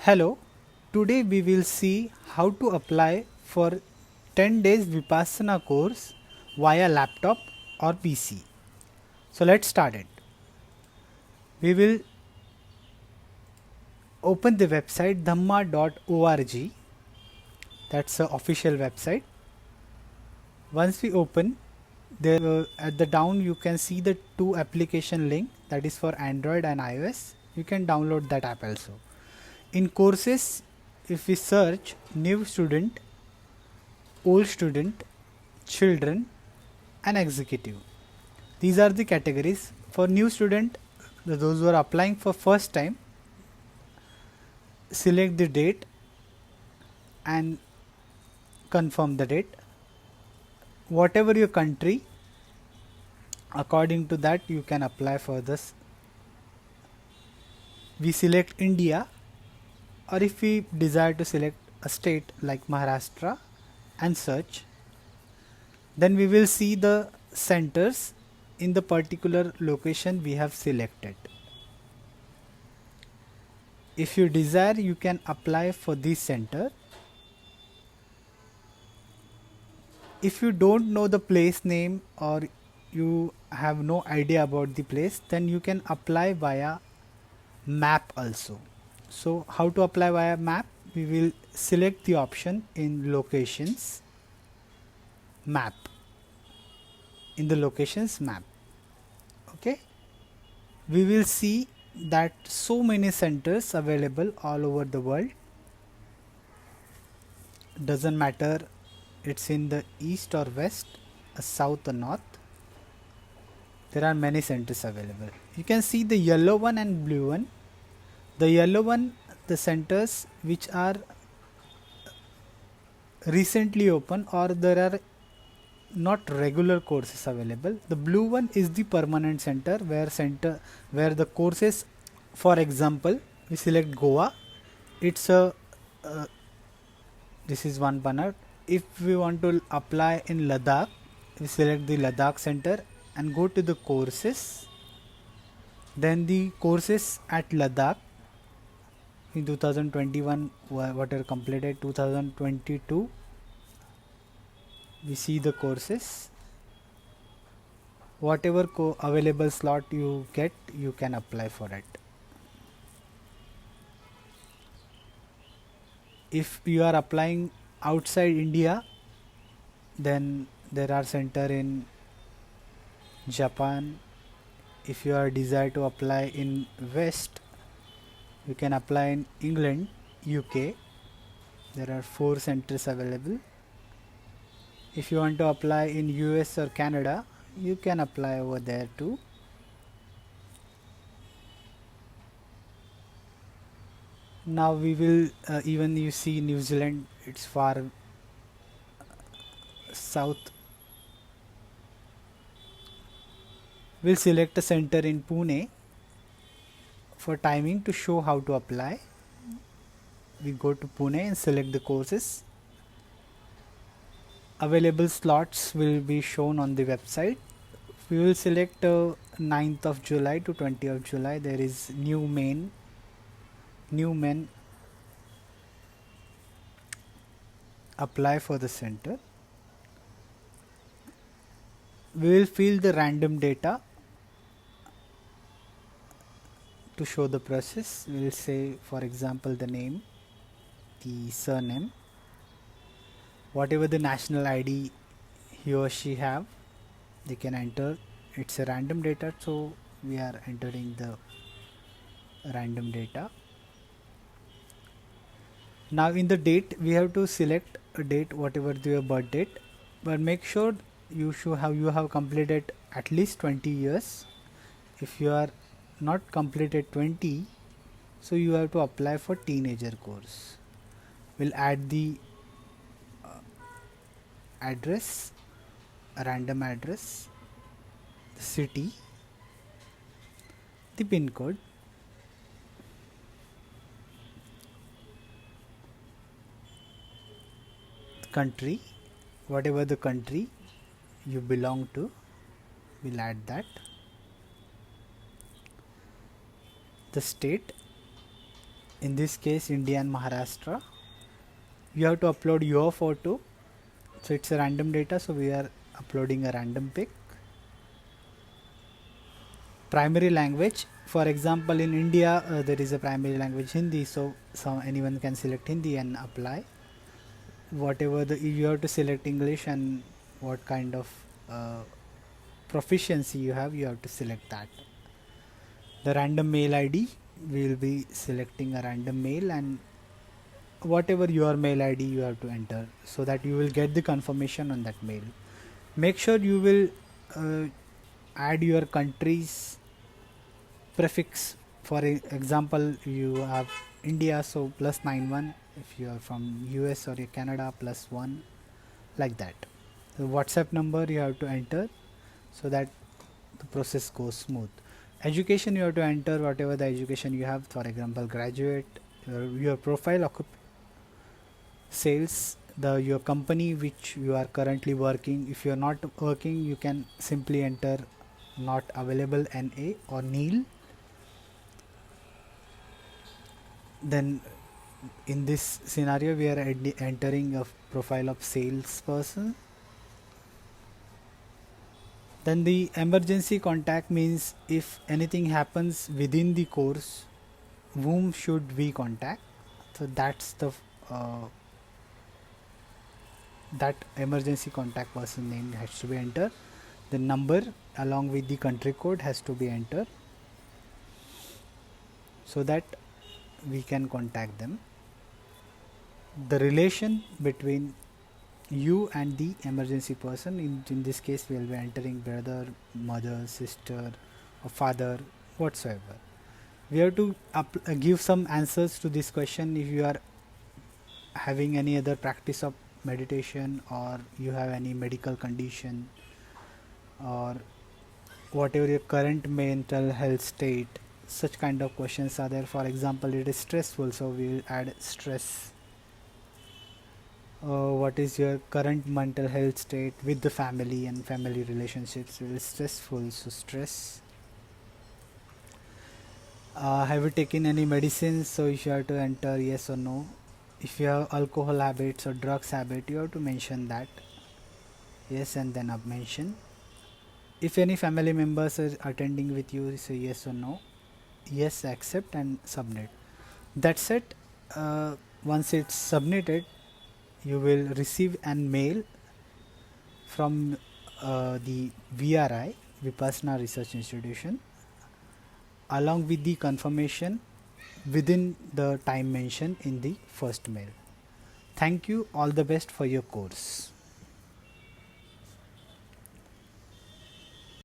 Hello, today we will see how to apply for 10 days Vipassana course via laptop or PC. So let's start it. We will open the website dhamma.org. That's the official website. Once we open, there at the down you can see the two application link, that is for Android and iOS. You can download that app also. In courses, if we search new student, old student, children and executive, these are the categories. For new student, those who are applying for first time, select the date and confirm the date. Whatever your country, according to that you can apply for this. We select India, or if we desire to select a state like Maharashtra and search, then we will see the centers in the particular location we have selected. If you desire, you can apply for this center. If you don't know the place name or you have no idea about the place, then you can apply via map also. So how to apply via map? We will select the option in locations, map, in the locations map. Okay, we will see that so many centers available all over the world. Doesn't matter it's in the east or west, south or north, there are many centers available. You can see the yellow one and blue one. The yellow one, the centers which are recently open or there are not regular courses available. The blue one is the permanent center where the courses, for example, we select Goa. It's a this is one banner. If we want to apply in Ladakh, we select the Ladakh center and go to the courses. Then the courses at Ladakh in 2021 what are completed, 2022 we see the courses. Whatever available slot you get, you can apply for it. If you are applying outside India, then there are center in Japan. If you are desire to apply in West, you can apply in England, UK. There are 4 centers available. If you want to apply in US or Canada, you can apply over there too. Now we will even you see New Zealand, it's far south. We'll select a center in Pune. For timing to show how to apply, we go to Pune and select the courses. Available slots will be shown on the website. We will select 9th of July to 20th of July. There is new men. Apply for the center. We will fill the random data to show the process. We will say, for example, the name, the surname, whatever the national ID he or she have, they can enter. It's a random data, so we are entering the random data. Now in the date, we have to select a date, whatever your birth date, but make sure you have completed at least 20 years. If you are not completed 20, so you have to apply for teenager course. We'll add the address, a random address, the city, the pin code, the country, whatever the country you belong to, we'll add that. The state, in this case India and Maharashtra. You have to upload your photo, so it's a random data, so we are uploading a random pic. Primary language, for example in India there is a primary language Hindi, so anyone can select Hindi and apply. Whatever you have to select English, and what kind of proficiency you have to select that. The random mail ID, we will be selecting a random mail, and whatever your mail ID you have to enter, so that you will get the confirmation on that mail. Make sure you will add your country's prefix. For example, you have India, so +91. If you are from US or Canada, +1, like that. The WhatsApp number you have to enter, so that the process goes smooth. Education, you have to enter whatever the education you have, for example graduate. Your profile, sales, your company which you are currently working. If you are not working, you can simply enter not available NA or nil. Then in this scenario we are entering a profile of salesperson. Then the emergency contact means if anything happens within the course, whom should we contact? So that's the that emergency contact person name has to be entered. The number along with the country code has to be entered, so that we can contact them. The relation between you and the emergency person, in this case we will be entering brother, mother, sister or father, whatsoever. We have to give some answers to this question. If you are having any other practice of meditation, or you have any medical condition, or whatever your current mental health state, such kind of questions are there. For example, it is stressful, so we will add stress. What is your current mental health state with the family and family relationships? It is stressful, so stress. Have you taken any medicines? So you have to enter yes or no. If you have alcohol habits or drugs habit, you have to mention that yes, and then mention. If any family members are attending with you, say yes or no. Yes, accept and submit. That's it. Once it's submitted, you will receive an mail from the VRI, Vipassana Research Institution, along with the confirmation within the time mentioned in the first mail. Thank you. All the best for your course.